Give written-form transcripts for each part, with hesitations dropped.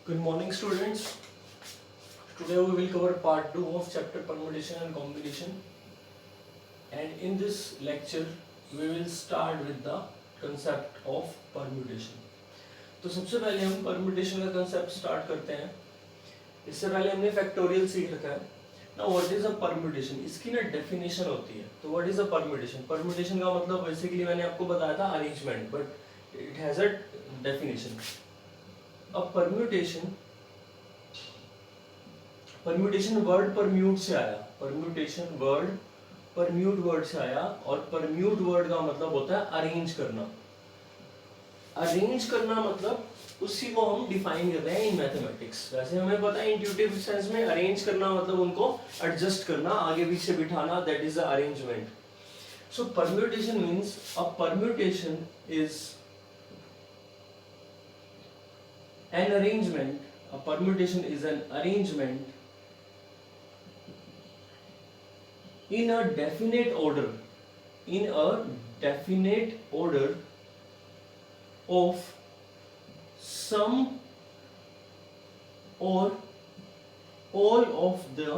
Good morning, students. Today we will cover part 2 of chapter permutation and combination. And in this lecture, we will start with the concept of permutation. तो सबसे पहले हम permutation का concept start करते हैं. इससे पहले हमने factorial सीख रखा है. Now what is a permutation? इसकी ना definition होती है. तो what is a permutation? Permutation का मतलब basically मैंने आपको बताया था arrangement, but it has a definition. अब परम्यूटेशन वर्ड परम्यूट से आया. परम्यूटेशन वर्ड परम्यूट वर्ड से आया और परम्यूट वर्ड का मतलब होता है अरेंज करना. अरेंज करना मतलब उसी को हम डिफाइन कर रहे हैं इन मैथमेटिक्स. वैसे हमें पता है इंट्यूटिव सेंस में अरेंज करना मतलब उनको एडजस्ट करना, आगे पीछे बिठाना, that is the arrangement. So permutation means a permutation is an arrangement. A permutation is an arrangement in a definite order, in a definite order of some or all of the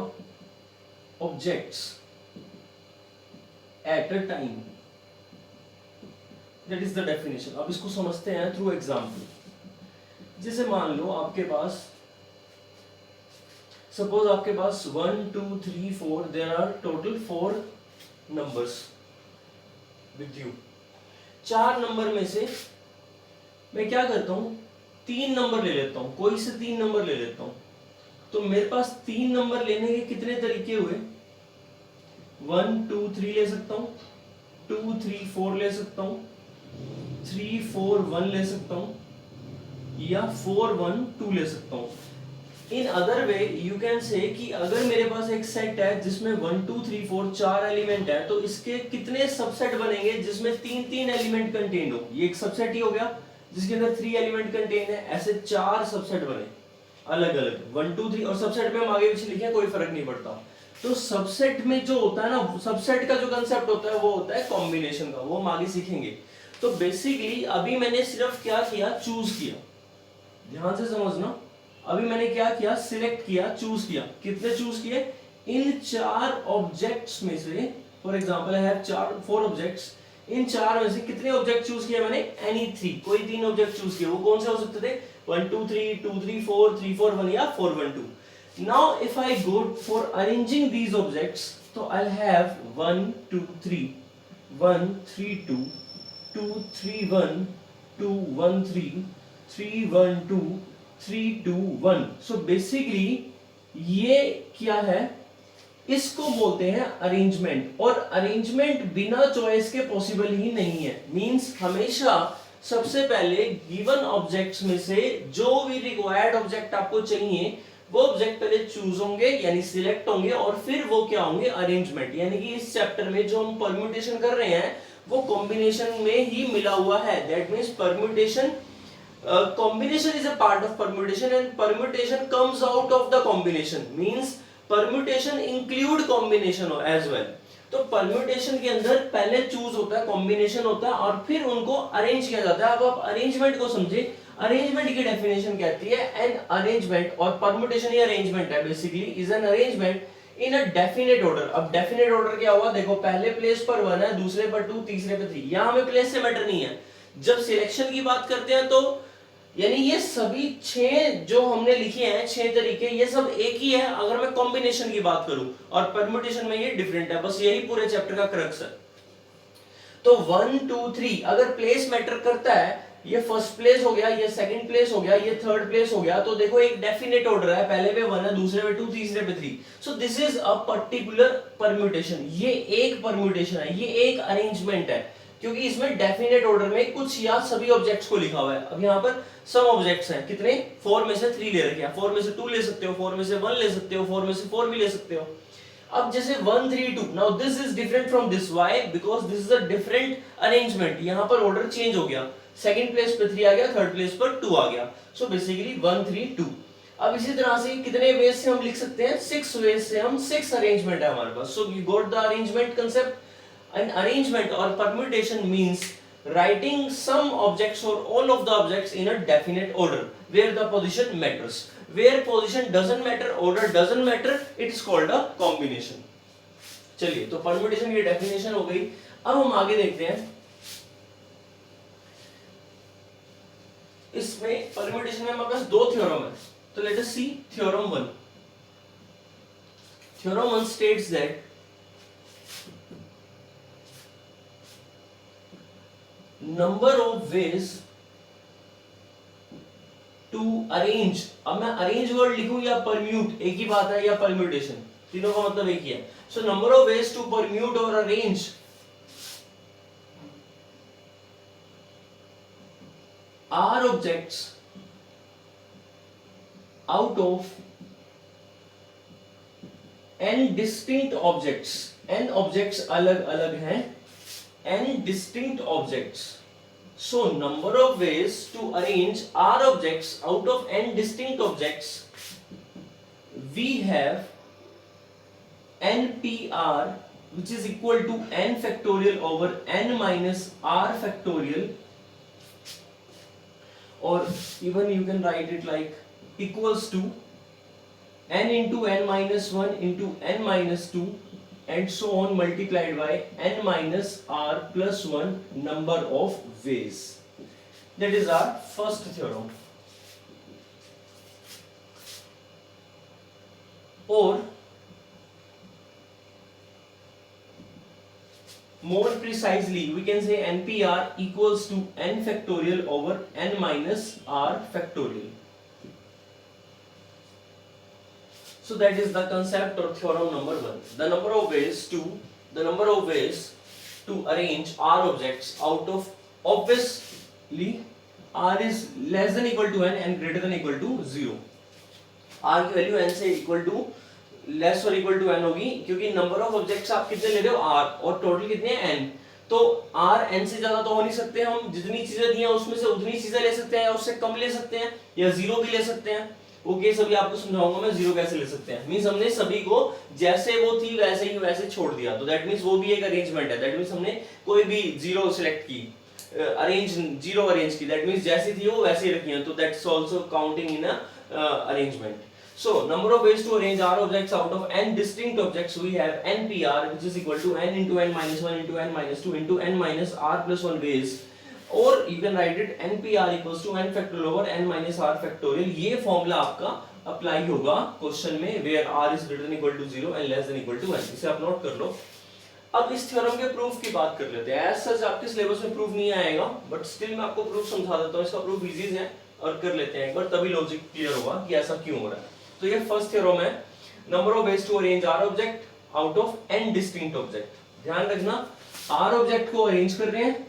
objects at a time. That is the definition. अब इसको समझते हैं through example. जैसे मान लो आपके पास suppose आपके पास 1 2 3 4 there are total 4 numbers with you. 4 number में से मैं क्या करता हूं, 3 नंबर ले लेता हूं, कोई से 3 नंबर ले लेता हूं. तो मेरे पास 3 नंबर लेने के कितने तरीके हुए? 1 2 3 ले सकता हूं, 2 3 4 ले सकता हूं, 3 4 1 ले सकता हूं, या 4 1 2 ले सकता हूं. In other way you can say कि अगर मेरे पास एक सेट है जिसमें 1 2 3 4 4 एलिमेंट है, तो इसके कितने सबसेट बनेंगे जिसमें 3 एलिमेंट कंटेन्ड हो. ये एक सबसेट ही हो गया जिसके अंदर 3 एलिमेंट कंटेन्ड है. ऐसे 4 सबसेट बने अलग अलग 1 2 3, और सबसेट में हम आगे पीछे लिखे कोई फर्क नहीं पड़ता. तो सबसेट में जो होता है ना, सबसेट का जो कंसेप्ट होता है वो होता है कॉम्बिनेशन का. वो हम आगे सीखेंगे. तो बेसिकली अभी मैंने सिर्फ क्या किया, चूज किया. ध्यान से समझना. अभी मैंने क्या किया, सिलेक्ट किया, चूज किया. कितने चूज किए? इन 4 ऑब्जेक्ट्स में से, for example I have 4 objects. इन 4 में से कितने ऑब्जेक्ट चूज किए मैंने? एनी 3, कोई 3 ऑब्जेक्ट चूज किए. वो कौन से हो सकते थे? 1 2 3 2 3 4 3 4 1 या 4 1 2. Now if I go for arranging these objects, तो आई हैव 1 2 3 1 3 2 2 3 1 2 1 3 3 1 2 3 2 1. सो बेसिकली ये क्या है, इसको बोलते हैं अरेंजमेंट. और अरेंजमेंट बिना चॉइस के पॉसिबल ही नहीं है. मींस हमेशा सबसे पहले गिवन ऑब्जेक्ट्स में से जो भी रिक्वायर्ड ऑब्जेक्ट आपको चाहिए वो ऑब्जेक्ट पहले चूज होंगे यानी सिलेक्ट होंगे, और फिर वो क्या होंगे, अरेंजमेंट. यानी कि इस चैप्टर में जो हम परम्यूटेशन कर रहे हैं वो कॉम्बिनेशन में ही मिला हुआ है. That means permutation combination is a part of permutation and permutation comes out of the combination. Means permutation include combination as well. तो permutation के अंदर पहले चूज होता है, कॉम्बिनेशन होता है, और फिर उनको अरेंज किया जाता है. अब आप अरेंजमेंट को समझे. अरेंजमेंट की डेफिनेशन कहती है एन अरेंजमेंट, और परम्यूटेशन ही अरेंजमेंट है basically, is an arrangement in a definite order. अब डेफिनेट ऑर्डर क्या हुआ, देखो पहले प्लेस पर 1 है, दूसरे पर 2, तीसरे पर 3. यहां हमें प्लेस से मैटर नहीं है. जब सिलेक्शन की बात करते हैं तो यानी ये सभी 6 जो हमने लिखे हैं 6 तरीके, ये सब एक ही है अगर मैं कॉम्बिनेशन की बात करूं, और परम्यूटेशन में ये डिफरेंट है. बस यही पूरे चैप्टर का क्रक्स है. तो 1 2 3 अगर प्लेस मैटर करता है, ये फर्स्ट प्लेस हो गया, ये सेकंड प्लेस हो गया, ये थर्ड प्लेस हो गया, तो देखो एक डेफिनेट ऑर्डर है, पहले पे 1 है, दूसरे पे 2, तीसरे पे 3. So this is a particular permutation. ये एक परम्यूटेशन है, ये एक अरेंजमेंट है, क्योंकि इसमें डेफिनेट ऑर्डर में कुछ या सभी ऑब्जेक्ट्स को लिखा हुआ है. अब यहाँ पर सम ऑब्जेक्ट्स हैं, कितने? 4 में से 3 ले रखे हैं, 4 में से 2 ले सकते हो, 4 में से 1 ले सकते हो, 4 में से 4 भी ले सकते हो. अब जैसे 1 3 2, now this is different from this. Why? Because this is a different arrangement. यहाँ पर ऑर्डर चेंज हो गया, सेकंड प्लेस पे 3 आ गया, थर्ड प्लेस पर 2 आ गया. So basically 1 3 2. अब इसी तरह से कितने वेज से हम लिख सकते हैं? 6 वेज से हम 6 अरेंजमेंट है हमारे पास. So you got the arrangement concept. An arrangement or permutation means writing some objects or all of the objects in a definite order where the position matters. Where position doesn't matter, order doesn't matter, it is called a combination. चलिए, तो permutation की definition हो गई. अब हम आगे देखते हैं. इसमें परम्यूटेशन में हमारे पास दो थ्योरम है. तो let us see theorem 1. Theorem 1 states that number of ways to arrange. अब मैं अरेंज वर्ड लिखूं या परम्यूट, एक ही बात है, या परम्यूटेशन, तीनों का मतलब एक ही है. So number of ways to permute और arrange r objects out of n distinct objects. n objects अलग अलग हैं, n distinct objects. So number of ways to arrange r objects out of n distinct objects, we have npr, which is equal to n factorial over n minus r factorial, or even you can write it like equals to n into n minus 1 into n minus 2 and so on multiplied by n minus r plus 1 number of ways. That is our first theorem. Or more precisely we can say npr equals to n factorial over n minus r factorial. So that is the concept or theorem number 1. The number of ways to arrange r objects out of, obviously r is less than equal to n and greater than equal to 0. r की value n से equal to less और equal to n होगी, क्योंकि number of objects आप कितने ले रहे हो r, और टोटल कितने हैं n. तो r n से ज्यादा तो हो नहीं सकते. हम जितनी चीजें दी हैं उसमें से उतनी चीजें ले सकते हैं, या उससे कम ले सकते हैं, या जीरो भी ले सकते हैं. ओके, सभी आपको समझाऊंगा मैं जीरो कैसे ले सकते हैं. मींस हमने सभी को जैसे वो थी वैसे ही वैसे छोड़ दिया, तो दैट मींस वो भी एक अरेंजमेंट है. दैट मींस हमने कोई भी जीरो सिलेक्ट की, जीरो अरेंज की, दैट मींस जैसी थी वो वैसे ही रखी है, तो that's also counting in a arrangement. So number of ways to arrange r objects out of n distinct objects, we have npr, which is equal to n into n minus 1 into n minus 2 into n minus r plus 1 ways, or you can write it npr equals to n factorial over n minus r factorial. ये formula आपका apply होगा question में where r is greater than equal to 0 and less than equal to n. इसे आप note कर लो. अब इस theorem के प्रूफ की बात कर लेते हैं. एज सच आपके सिलेबस में प्रूफ नहीं आएगा, बट स्टिल मैं आपको प्रूफ समझा देता हूँ. इसका प्रूफ इजी है और कर लेते हैं एक बार, तभी लॉजिक क्लियर होगा कि ऐसा क्यों हो रहा है. तो ये फर्स्ट थ्योरम है, number of ways to arrange r object out of n distinct object. ध्यान रखना, आर ऑब्जेक्ट को अरेंज कर रहे हैं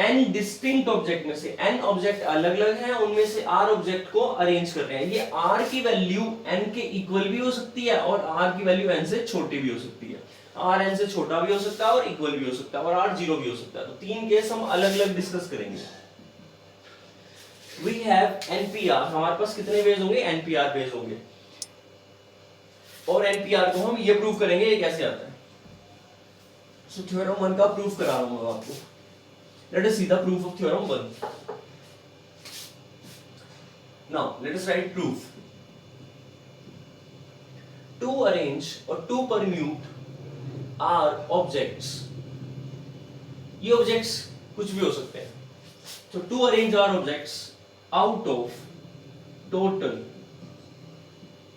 एन डिस्टिंक्ट ऑब्जेक्ट में से. एन ऑब्जेक्ट अलग अलग हैं, उनमें से आर ऑब्जेक्ट को अरेंज कर रहे हैं. ये आर की वैल्यू एन के इक्वल भी हो सकती है और आर की वैल्यू एन से छोटी भी हो सकती है. आर एन से छोटा भी हो सकता है और इक्वल भी हो सकता है, और आर जीरो भी हो सकता है. तो तीन केस हम अलग अलग डिस्कस करेंगे. We have NPR, हमारे पास कितने वेज होंगे? NPR वेज होंगे, और NPR को हम ये प्रूव करेंगे ये कैसे आता है. सो थ्योरम 1 का प्रूफ करा रहा हूं आपको. Let us see the proof of theorem 1. Now let us write proof. To arrange और टू परम्यूट आर ऑब्जेक्ट्स. ये ऑब्जेक्ट्स कुछ भी हो सकते हैं. तो to arrange r objects out of total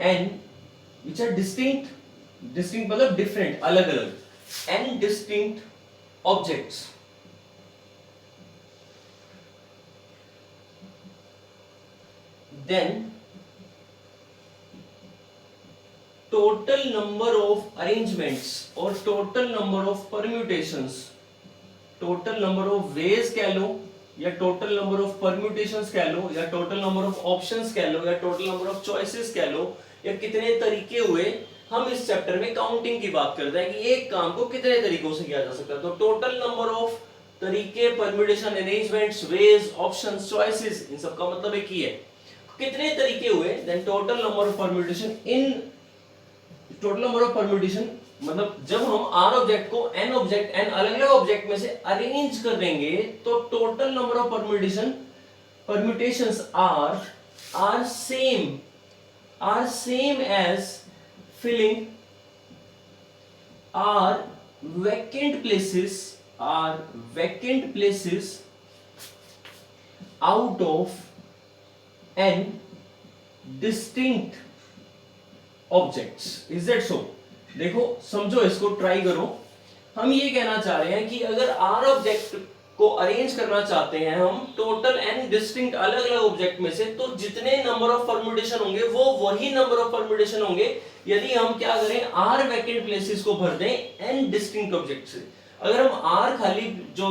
n which are distinct मतलब different, अलग अलग, n distinct objects, then total number of arrangements or total number of permutations, total number of ways कह लो, या टोटल नंबर ऑफ परम्यूटेशंस कह लो, या total number of options कह लो, या total number of choices कह लो, या कितने तरीके हुए. हम इस चैप्टर में काउंटिंग की बात करते हैं कि एक काम को कितने तरीकों से किया जा सकता है. तो टोटल नंबर ऑफ तरीके, permutation, arrangements, ways, options, choices, इन सब का मतलब एक ही है. कितने तरीके हुए, then total number of permutation in total number of permutation मतलब जब हम आर ऑब्जेक्ट को एन ऑब्जेक्ट एन अलग अलग ऑब्जेक्ट में से अरेंज कर देंगे तो total number of permutations are same as filling are vacant places out of n distinct objects. Is that so? देखो समझो इसको, ट्राई करो। हम ये कहना चाह रहे हैं कि अगर आर ऑब्जेक्ट को अरेंज करना चाहते हैं हम टोटल एन डिस्टिंक्ट अलग अलग ऑब्जेक्ट में से, तो जितने नंबर ऑफ परम्यूटेशन होंगे वो वही नंबर ऑफ परम्यूटेशन होंगे यदि हम क्या करें, आर वैकेंट प्लेसेस को भर दें एन डिस्टिंक्ट ऑब्जेक्ट से। अगर हम आर खाली जो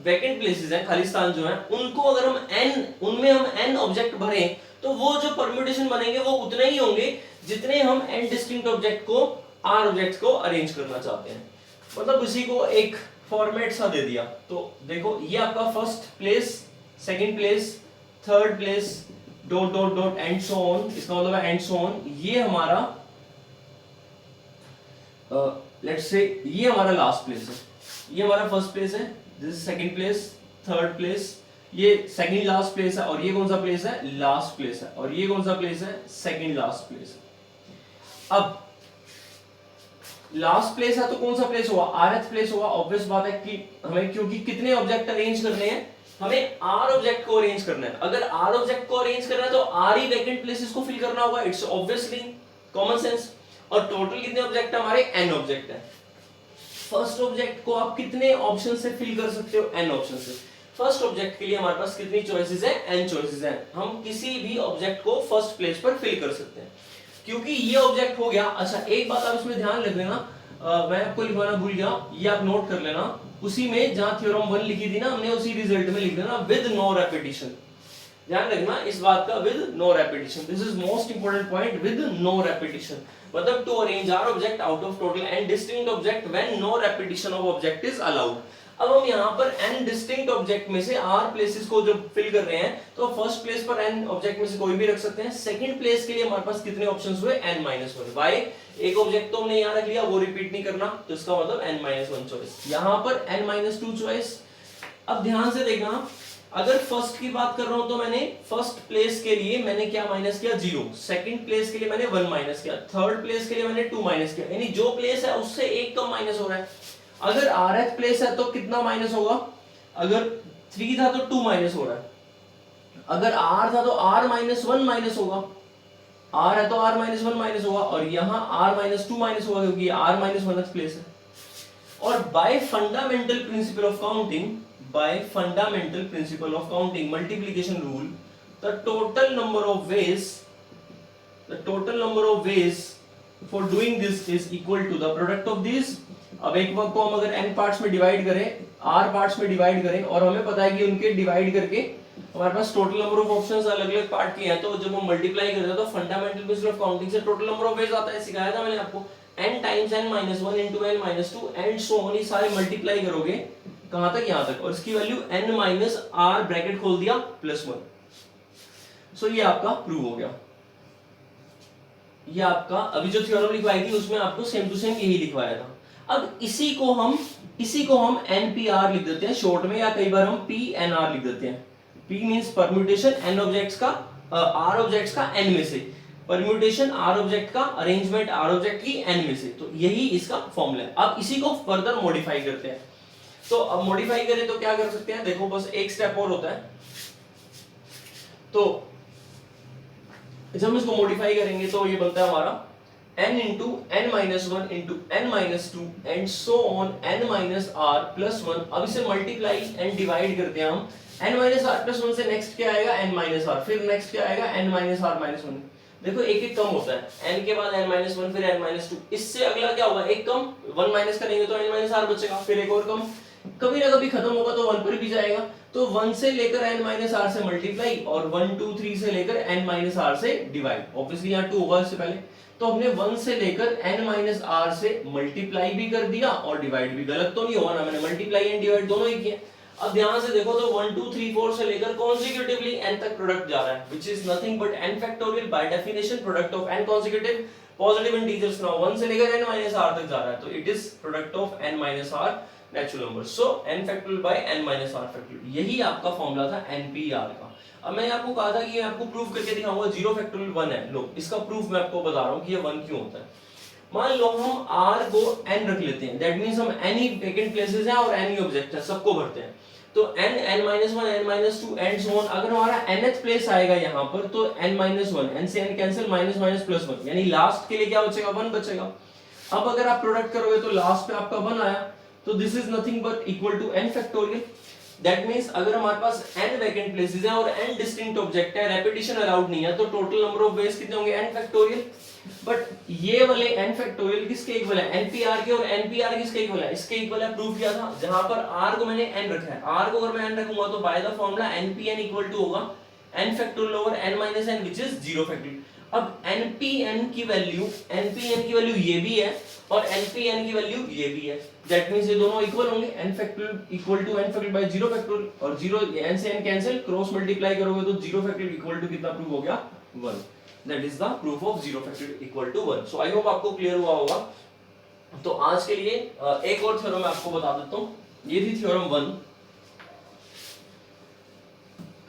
वैकेंट प्लेसेस हैं, खाली स्थान जो है, उनको अगर हम एन उनमें हम एन ऑब्जेक्ट भरें तो वो जो परम्यूटेशन बनेंगे वो उतने ही होंगे जितने हम एन डिस्टिंक्ट ऑब्जेक्ट को आर ऑब्जेक्ट को अरेंज करना चाहते हैं। मतलब उसी को एक फॉर्मेट सा दे दिया। तो देखो ये आपका first place, second place, third place, dot dot dot and so on, इसका मतलब है एंड सो ऑन। ये हमारा लेट्स से ये हमारा लास्ट प्लेस है, ये हमारा फर्स्ट प्लेस है, this is second place, third place, ये सेकंड लास्ट प्लेस है, और ये कौन सा प्लेस है, लास्ट प्लेस है, और ये कौन सा प्लेस है, सेकंड लास्ट प्लेस है। अब लास्ट प्लेस है तो कौन सा प्लेस हुआ, आरएथ प्लेस हुआ। ऑब्वियस बात है कि हमें, क्योंकि कितने ऑब्जेक्ट अरेंज करने हैं, हमें आर ऑब्जेक्ट को अरेंज करना है। अगर आर ऑब्जेक्ट को अरेंज करना है तो आर ही वैकेंट प्लेसेस को फिल करना होगा, इट्स ऑब्वियसली कॉमन सेंस। और टोटल कितने ऑब्जेक्ट है हमारे, एन ऑब्जेक्ट है। फर्स्ट ऑब्जेक्ट को आप कितने ऑप्शन से फिल कर सकते हो, एन ऑप्शन से। फर्स्ट ऑब्जेक्ट के लिए हमारे पास कितनी चॉइसेस है, एन चॉइसेस हैं। हम किसी भी ऑब्जेक्ट को फर्स्ट प्लेस पर फिल कर सकते हैं क्योंकि ये ऑब्जेक्ट हो गया। अच्छा एक बात आप इसमें ध्यान रख लेना, मैं आपको लिखवाना भूल गया, ये आप नोट कर लेना। उसी में जहां थ्योरम 1 लिखी थी ना हमने, उसी रिजल्ट में लिख देना विद नो रेपिटेशन। ध्यान रखना इस बात का, with no repetition, this is most important point, with no repetition. मतलब to arrange r object out of total n distinct object when no repetition of object is allowed. अब हम यहाँ पर n डिस्टिंक्ट ऑब्जेक्ट में से r places को जब fill कर रहे हैं तो फर्स्ट प्लेस पर n ऑब्जेक्ट में से कोई भी रख सकते हैं। सेकंड प्लेस के लिए हमारे पास कितने ऑप्शंस हुए, n-1। बाय एक ऑब्जेक्ट तो हमने यहाँ रख लिया, वो रिपीट नहीं करना, तो इसका मतलब n-1 चॉइस, यहाँ पर n-2 चॉइस। अब ध्यान से देखना, अगर फर्स्ट की बात कर रहा हूं तो मैंने फर्स्ट प्लेस के लिए मैंने क्या माइनस किया, 0। सेकंड प्लेस के लिए मैंने 1 माइनस किया, थर्ड प्लेस के लिए मैंने 2 माइनस किया, यानी जो प्लेस है उससे एक कम माइनस हो रहा है। अगर rth प्लेस है तो कितना माइनस होगा, अगर 3 था तो 2 माइनस हो रहा है, अगर r था तो r माइनस 1 माइनस होगा, r है तो r माइनस 1 माइनस होगा, और यहाँ r माइनस 2 माइनस होगा क्योंकि r माइनस 1th प्लेस है। और by fundamental principle of counting, by fundamental principle of counting multiplication rule, the total number of ways for doing this is equal to the product of this. अब एक work को हम अगर n parts में divide करें, r parts में divide करें, और हमें पता है कि उनके डिवाइड करके हमारे पास टोटल नंबर ऑफ ऑप्शंस अलग अलग पार्ट के हैं, तो जब हम मल्टीप्लाई करते हैं तो फंडामेंटल प्रिंसिपल ऑफ काउंटिंग से टोटल नंबर ऑफ वेज आता है। सिखाया था मैंने आपको, n times n-1 into n-2 and so on, ये सारे मल्टीप्लाई करोगे कहां तक, यहां तक, और इसकी वैल्यू n-r ब्रैकेट खोल दिया +1। सो ये आपका प्रूव हो गया। ये आपका अभी जो थ्योरम लिखवाई थी उसमें आपको सेम टू सेम यही लिखवाया था। अब इसी को हम NPR लिख देते हैं शॉर्ट में, या कई बार हम PNR लिख देते हैं। P means permutation n objects का, r ऑब्जेक्ट्स का n में से, परम्यूटेशन r ऑब्जेक्ट का, अरेंजमेंट r ऑब्जेक्ट की n में से, तो यही इसका फॉर्मूला है। अब इसी को फर्दर मॉडिफाई करते हैं। तो अब मॉडिफाई करें तो क्या कर सकते हैं, देखो बस एक स्टेप और होता है। तो जब हम इसको मॉडिफाई करेंगे तो ये बनता है हमारा n into n-1 into n-2 and so on n-r+1। अब इसे मल्टीप्लाई एंड डिवाइड करते हैं हम, n-r+1 से नेक्स्ट क्या आएगा, n-r, फिर नेक्स्ट क्या आएगा, n-r-1। देखो एक एक कम होता है, n के बाद n-1 फिर n-2, इससे अगला क्या होगा, एक कम, 1 माइनस करेंगे तो n-r बचेगा, फिर एक और कम, कभी ना कभी खत्म होगा तो 1 पर भी जाएगा। तो 1 से लेकर n-r से मल्टीप्लाई, और 1 2 3 से लेकर n-r से डिवाइड। ऑब्वियसली यहाँ 2 होगा इससे पहले, तो हमने 1 से लेकर n-r से मल्टीप्लाई भी कर दिया और डिवाइड भी। गलत तो नहीं होगा ना, मैंने मल्टीप्लाई एंड डिवाइड दोनों ही किए। अब ध्यान से देखो तो 1 2 3 4 से लेकर कॉन्सेक्यूटिवली n तक प्रोडक्ट जा रहा है, which is nothing but n factorial by definition product of n consecutive positive integers now 1 से लेकर n minus r तक जा रहा है, तो it is product of n minus r natural numbers, so n factorial by n minus r factorial, यही आपका formula था npr का। अब मैंने आपको कहा था कि मैं आपको प्रूफ करके दिखाऊंगा 0 फैक्टोरियल 1 है, लो इसका प्रूफ मैं आपको बता रहा हूं कि ये 1 क्यों होता है। मान लो हम r को n रख लेते हैं, दैट मींस हम n ही वेकेंट प्लेसेस हैं और n ही ऑब्जेक्ट है, सबको भरते हैं, तो n n-1 n-2 and so on. अगर हमारा nth प्लेस आएगा यहाँ पर तो n-1, n से n cancel, minus minus plus 1, यानी लास्ट के लिए क्या बचेगा, 1 बचेगा। अब अगर आप प्रोडक्ट करोगे तो लास्ट पे आपका 1 आया, तो this is nothing but equal to n factorial. That means अगर हमारे पास n वैकेंट प्लेसेस हैं और n डिस्टिंक्ट ऑब्जेक्ट है, रेपिटेशन अलाउड नहीं है, तो टोटल नंबर ऑफ वेज कितने होंगे, n फैक्टोरियल। बट ये वाले n फैक्टोरियल किसके इक्वल है, npr के, और npr किसके इक्वल है, इसके इक्वल है। प्रूफ किया था, जहां पर r को मैंने n रखा है, r को अगर मैं n रखूंगा तो by the formula npn equal to होगा n factorial over n minus n which is 0 factorial. अब npn की वैल्यू ये भी है और npn की वैल्यू ये भी है, दैट मींस ये दोनों इक्वल होंगे, n factorial equal to n factorial by 0 factorial, और 0 n से n कैंसिल, क्रॉस मल्टीप्लाई करोगे तो 0 फैक्टोरियल इक्वल टू कितना प्रूव हो गया, 1। That is the proof of 0 factorial equal to 1। So I hope आपको क्लियर हुआ होगा। तो आज के लिए एक और थ्योरम मैं आपको बता देता हूं, ये थी थ्योरम 1।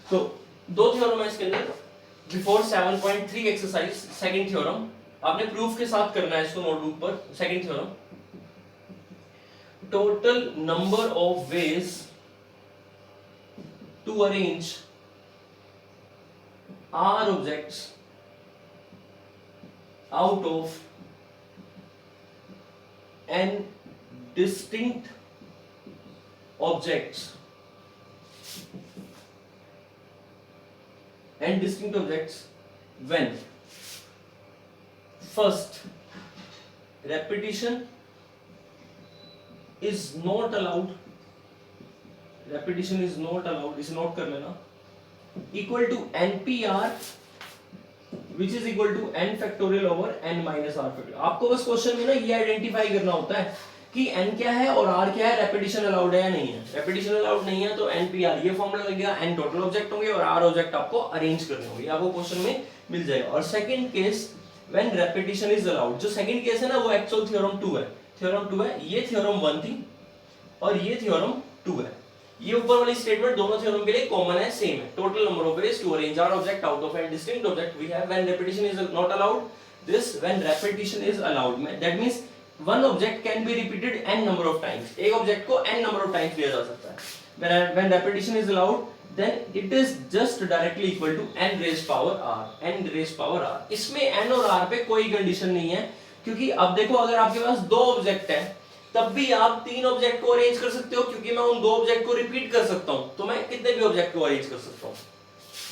तो दो थ्योरम है इसके अंदर। बिफोर 7.3 एक्सरसाइज सेकंड थ्योरम, आपने प्रूफ के साथ करना है इसको नोटबुक पर। Second theorem, total number of ways to arrange r objects out of n distinct objects when first repetition is not allowed, इसे नोट कर लेना, equal to npr which is equal to n factorial over n minus r factorial। आपको बस question में ना ये identify करना होता है कि n क्या है और r क्या है, रेपिटेशन अलाउड है या नहीं है। रेपिटेशन अलाउड नहीं है तो npr ये फॉर्मूला लगेगा, n टोटल ऑब्जेक्ट होंगे और r ऑब्जेक्ट आपको अरेंज करने होंगे, आपको क्वेश्चन में मिल जाएगा। और second case when repetition is allowed, जो सेकंड केस है ना वो एक्चुअल थ्योरम 2 है, ये थ्योरम 1 थी और ये थ्योरम 2 है। ये ऊपर वाली स्टेटमेंट दोनों थ्योरम के लिए कॉमन है, सेम है। Total number of ways to arrange r object out of n distinct object we have when repetition is not allowed, this when repetition is allowed में, that means one object can be repeated n number of times, एक object को n number of times लिया जा सकता है। When repetition is allowed then it is just directly equal to n raise power r। इसमें n और r पे कोई कंडीशन नहीं है, क्योंकि अब देखो अगर आपके पास दो ऑब्जेक्ट है तब भी आप तीन ऑब्जेक्ट को अरेंज कर सकते हो, क्योंकि मैं उन दो ऑब्जेक्ट को रिपीट कर सकता हूं, तो मैं कितने भी ऑब्जेक्ट को अरेंज कर सकता हूं,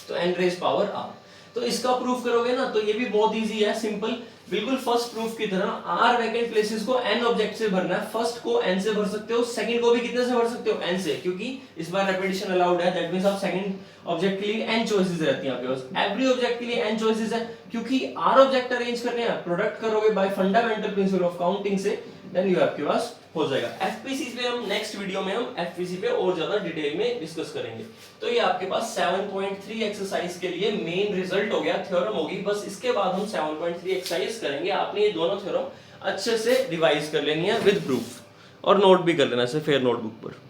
तो n रेज़ पावर r। तो इसका प्रूफ करोगे ना तो ये भी बहुत इजी है, सिंपल, बिल्कुल फर्स्ट प्रूफ की तरह। r वैकेंट प्लेसेस को n ऑब्जेक्ट से भरना है, फर्स्ट को n से भर सकते हो, सेकंड को भी कितने से भर सकते हो, n से, क्योंकि इस बार रेपिटेशन अलाउड है, दैट मींस आप सेकंड ऑब्जेक्ट के लिए n चॉइसेस रहती हैं आपके पास, एवरी ऑब्जेक्ट के लिए n चॉइसेस है, क्योंकि r ऑब्जेक्ट अरेंज करने हैं, प्रोडक्ट करोगे bye fundamental principle of counting से, देन यू आपके पास हो जाएगा। एफपीसी पे हम नेक्स्ट वीडियो में हम एफपीसी पे और ज्यादा डिटेल में डिस्कस करेंगे। तो ये आपके पास 7.3 एक्सरसाइज के लिए मेन रिजल्ट हो गया, थ्योरम होगी, बस इसके बाद हम 7.3 एक्सरसाइज करेंगे। आपने ये दोनों थ्योरम अच्छे से रिवाइज कर लेनी है विद प्रूफ, और नोट भी कर लेना है फेयर नोटबुक पर।